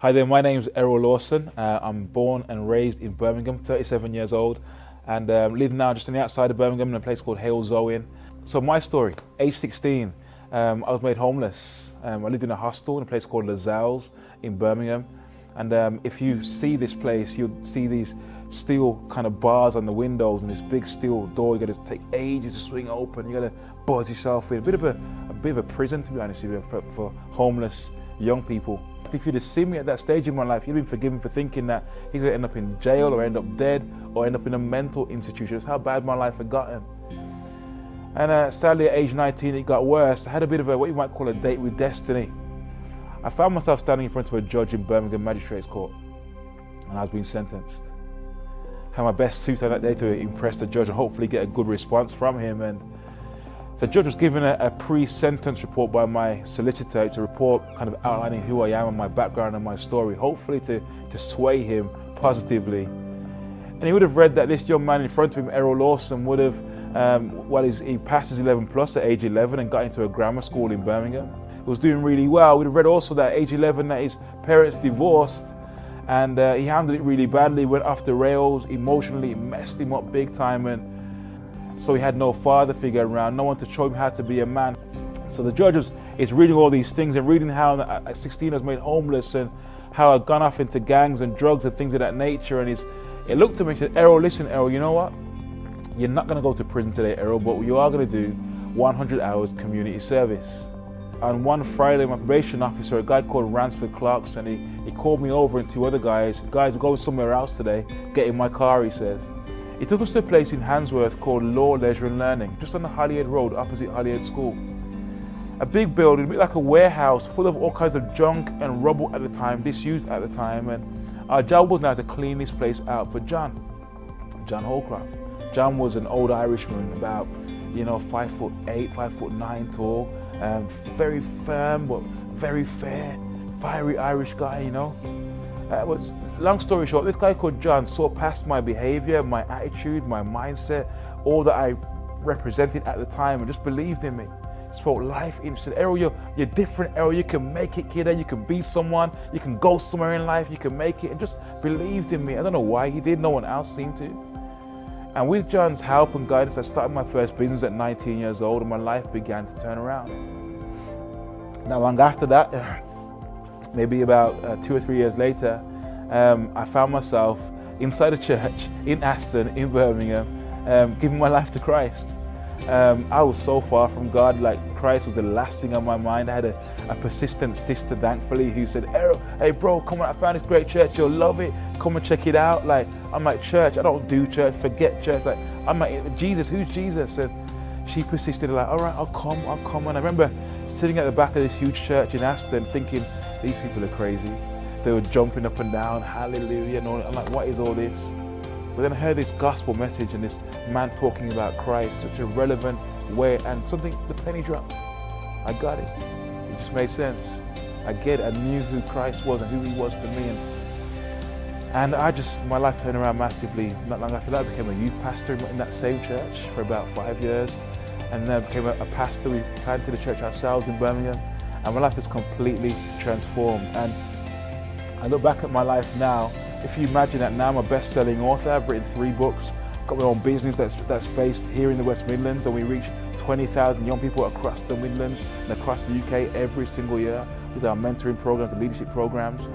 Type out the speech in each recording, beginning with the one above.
Hi there, my name's Errol Lawson. I'm born and raised in Birmingham, 37 years old, and live now just on the outside of Birmingham in a place called Hales Owen. So my story, age 16, I was made homeless. I lived in a hostel in a place called Lazals in Birmingham. And if you see this place, you'll see these steel kind of bars on the windows and this big steel door. You got to take ages to swing open. You got to buzz yourself in. A bit of a prison, to be honest with you, for homeless young people. If you'd have seen me at that stage in my life, you'd been forgiven for thinking that he's gonna end up in jail or end up dead or end up in a mental institution. That's how bad my life had gotten. And sadly at age 19, it got worse. I had a bit of what you might call a date with destiny. I found myself standing in front of a judge in Birmingham Magistrates Court, and I was being sentenced. I had my best suit on that day to impress the judge and hopefully get a good response from him. And the judge was given a pre-sentence report by my solicitor. It's a report kind of outlining who I am and my background and my story, hopefully to sway him positively. And he would have read that this young man in front of him, Errol Lawson, would have, he passed his 11 plus at age 11 and got into a grammar school in Birmingham. He was doing really well. We'd have read also that at age 11 that his parents divorced, and he handled it really badly, went off the rails emotionally, it messed him up big time. And so he had no father figure around, no one to show him how to be a man. So the judge is reading all these things and reading how at 16 I was made homeless and how I'd gone off into gangs and drugs and things of that nature. And he looked at me and said, Errol, listen, Errol, you know what? You're not gonna go to prison today, Errol, but you are gonna do 100 hours community service. On one Friday, my probation officer, a guy called Ransford Clarkson, he called me over and two other guys. Guys, we're going somewhere else today, get in my car, he says. He took us to a place in Handsworth called Law, Leisure and Learning, just on the Holyhead Road, opposite Holyhead School. A big building, a bit like a warehouse, full of all kinds of junk and rubble at the time, disused at the time. And our job was now to clean this place out for John Holcroft. John was an old Irishman, about 5'8", 5'9" tall, very firm but very fair, fiery Irish guy, long story short, this guy called John saw past my behavior, my attitude, my mindset, all that I represented at the time, and just believed in me. Spoke life into me. Said, Errol, you're different, Errol, you can make it, kiddo, you can be someone, you can go somewhere in life, you can make it, and just believed in me. I don't know why he did, no one else seemed to. And with John's help and guidance, I started my first business at 19 years old, and my life began to turn around. Not long after that, maybe about 2 or 3 years later, I found myself inside a church in Aston, in Birmingham, giving my life to Christ. I was so far from God, like Christ was the last thing on my mind. I had a persistent sister, thankfully, who said, Errol, hey bro, come on, I found this great church, you'll love it, come and check it out. Like, I'm like, church, I don't do church, forget church. Like, I'm like, Jesus, who's Jesus? And she persisted, like, all right, I'll come. And I remember sitting at the back of this huge church in Aston thinking, these people are crazy. They were jumping up and down, hallelujah, and all. I'm like, what is all this? But then I heard this gospel message and this man talking about Christ, such a relevant way, and something, the penny dropped. I got it. It just made sense. I get it. I knew who Christ was and who he was to me. And my life turned around massively. Not long after that, I became a youth pastor in that same church for about 5 years. And then I became a pastor. We planted a church ourselves in Birmingham. And my life has completely transformed. And I look back at my life now. If you imagine that now, I'm a best-selling author. I've written 3 books. I've got my own business that's based here in the West Midlands, and we reach 20,000 young people across the Midlands and across the UK every single year with our mentoring programs and leadership programs.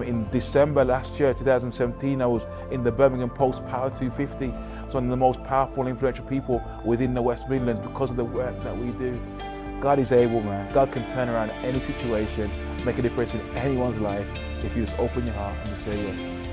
In December last year, 2017, I was in the Birmingham Post Power 250. I was one of the most powerful, influential people within the West Midlands because of the work that we do. God is able, man. God can turn around any situation, make a difference in anyone's life if you just open your heart and just say yes.